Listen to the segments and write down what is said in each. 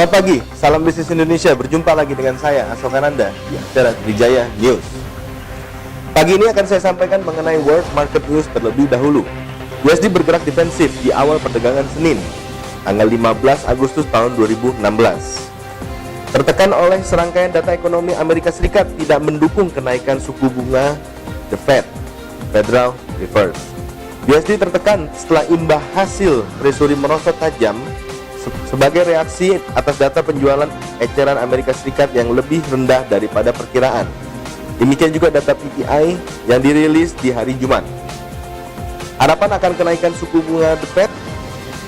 Selamat pagi, salam bisnis Indonesia. Berjumpa lagi dengan saya, Asokananda, di acara Trijaya News. Pagi ini akan saya sampaikan mengenai World Market News terlebih dahulu. USD bergerak defensif di awal perdagangan Senin, tanggal 15 Agustus tahun 2016. Tertekan oleh serangkaian data ekonomi Amerika Serikat tidak mendukung kenaikan suku bunga The Fed, Federal Reserve. USD tertekan setelah imbas hasil Treasury merosot tajam sebagai reaksi atas data penjualan eceran Amerika Serikat yang lebih rendah daripada perkiraan. Demikian juga data PPI yang dirilis di hari Jumat. Harapan akan kenaikan suku bunga The Fed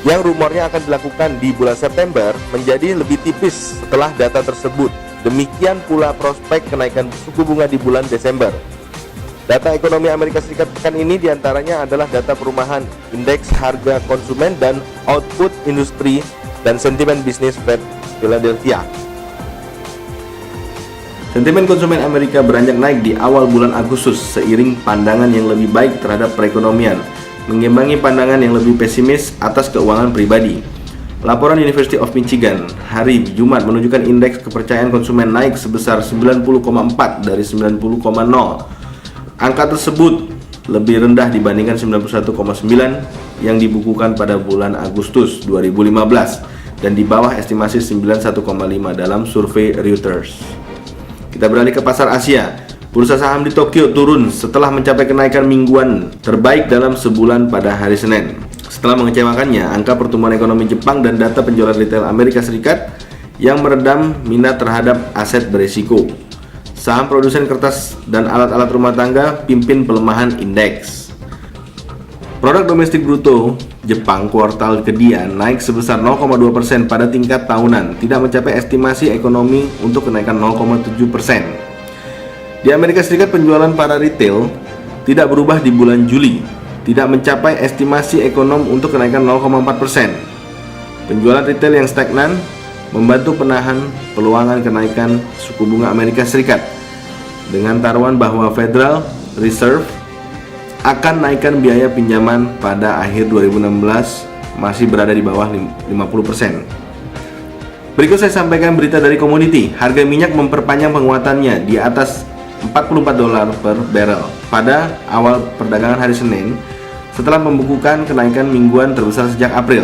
yang rumornya akan dilakukan di bulan September menjadi lebih tipis setelah data tersebut. Demikian pula prospek kenaikan suku bunga di bulan Desember. Data ekonomi Amerika Serikat pekan ini diantaranya adalah data perumahan, indeks harga konsumen, dan output industri dan sentimen bisnis Fed Philadelphia. Sentimen konsumen Amerika beranjak naik di awal bulan Agustus seiring pandangan yang lebih baik terhadap perekonomian, mengimbangi pandangan yang lebih pesimis atas keuangan pribadi. Laporan University of Michigan hari Jumat menunjukkan indeks kepercayaan konsumen naik sebesar 90,4 dari 90,0. Angka tersebut lebih rendah dibandingkan 91,9 yang dibukukan pada bulan Agustus 2015 dan di bawah estimasi 91,5 dalam survei Reuters. Kita beralih ke pasar Asia. Bursa saham di Tokyo turun setelah mencapai kenaikan mingguan terbaik dalam sebulan pada hari Senin. Setelah mengecewakannya angka pertumbuhan ekonomi Jepang dan data penjualan retail Amerika Serikat yang meredam minat terhadap aset berisiko. Saham produsen kertas dan alat-alat rumah tangga pimpin pelemahan indeks. Produk domestik bruto Jepang kuartal kedua naik sebesar 0,2% pada tingkat tahunan, tidak mencapai estimasi ekonomi untuk kenaikan 0,7%. Di Amerika Serikat penjualan para retail tidak berubah di bulan Juli, tidak mencapai estimasi ekonom untuk kenaikan 0,4%. Penjualan retail yang stagnan membantu penahan peluangan kenaikan suku bunga Amerika Serikat dengan taruhan bahwa Federal Reserve akan naikkan biaya pinjaman pada akhir 2016 masih berada di bawah 50%. Berikut saya sampaikan berita dari komoditi. Harga minyak memperpanjang penguatannya di atas $44 per barrel pada awal perdagangan hari Senin setelah membukukan kenaikan mingguan terbesar sejak April.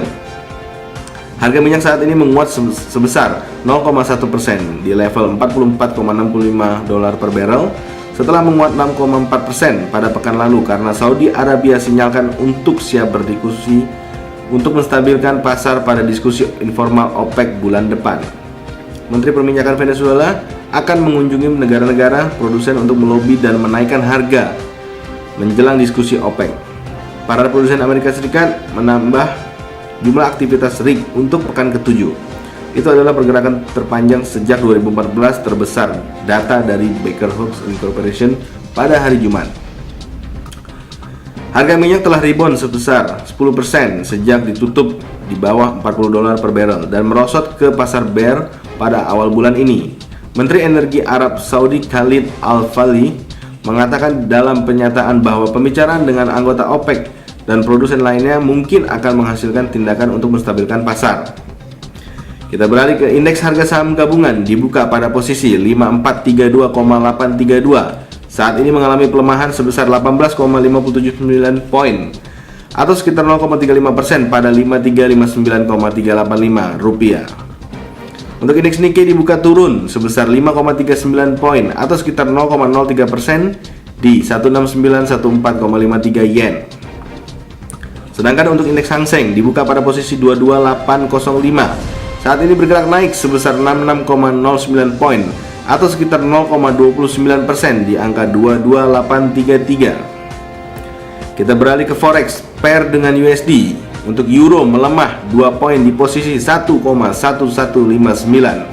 Harga minyak saat ini menguat sebesar 0,1% di level $44,65 per barrel setelah menguat 6,4% pada pekan lalu karena Saudi Arabia sinyalkan untuk siap berdiskusi untuk menstabilkan pasar pada diskusi informal OPEC bulan depan. Menteri Perminyakan Venezuela akan mengunjungi negara-negara produsen untuk melobi dan menaikkan harga menjelang diskusi OPEC. Para produsen Amerika Serikat menambah jumlah aktivitas rig untuk pekan ke-7. Itu adalah pergerakan terpanjang sejak 2014 terbesar data dari Baker Hughes Incorporation pada hari Jumat. Harga minyak telah rebound sebesar 10% sejak ditutup di bawah $40 per barrel dan merosot ke pasar bear pada awal bulan ini. Menteri Energi Arab Saudi Khalid Al-Falih mengatakan dalam pernyataan bahwa pembicaraan dengan anggota OPEC dan produsen lainnya mungkin akan menghasilkan tindakan untuk menstabilkan pasar. Kita beralih ke indeks harga saham gabungan dibuka pada posisi 5432,832. Saat ini mengalami pelemahan sebesar 18,579 poin atau sekitar 0,35% pada 5359,385 rupiah. Untuk indeks Nikkei dibuka turun sebesar 5,39 poin atau sekitar 0,03% di 16914,53 yen. Sedangkan untuk indeks Hang Seng dibuka pada posisi 22805. Saat ini bergerak naik sebesar 66,09 poin atau sekitar 0,29% di angka 22833. Kita beralih ke forex pair dengan USD. Untuk euro melemah 2 poin di posisi 1,1159.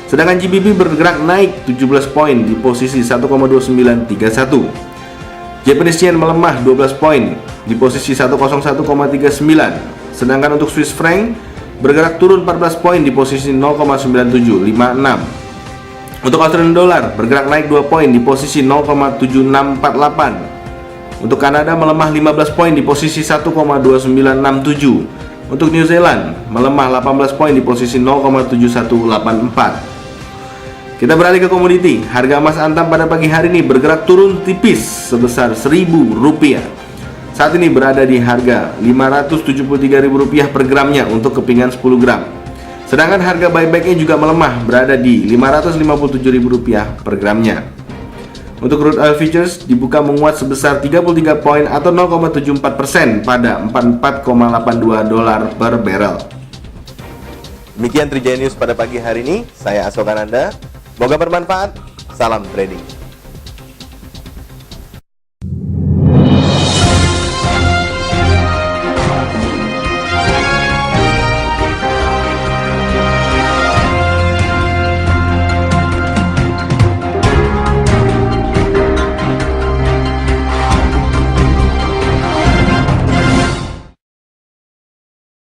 Sedangkan GBP bergerak naik 17 poin di posisi 1,2931. Japanese yen melemah 12 poin di posisi 101,39. Sedangkan untuk Swiss franc bergerak turun 14 poin di posisi 0,9756. Untuk Australian dollar bergerak naik 2 poin di posisi 0,7648. Untuk Kanada melemah 15 poin di posisi 1,2967. Untuk New Zealand melemah 18 poin di posisi 0,7184. Kita beralih ke komoditi. Harga emas antam pada pagi hari ini bergerak turun tipis sebesar Rp1.000. Saat ini berada di harga Rp573.000 per gramnya untuk kepingan 10 gram. Sedangkan harga buybacknya juga melemah, berada di Rp557.000 per gramnya. Untuk crude oil futures dibuka menguat sebesar 33 poin atau 0,74% pada $44,82 per barrel. Demikian Trijaya News pada pagi hari ini. Saya Asokananda. Semoga bermanfaat. Salam trading.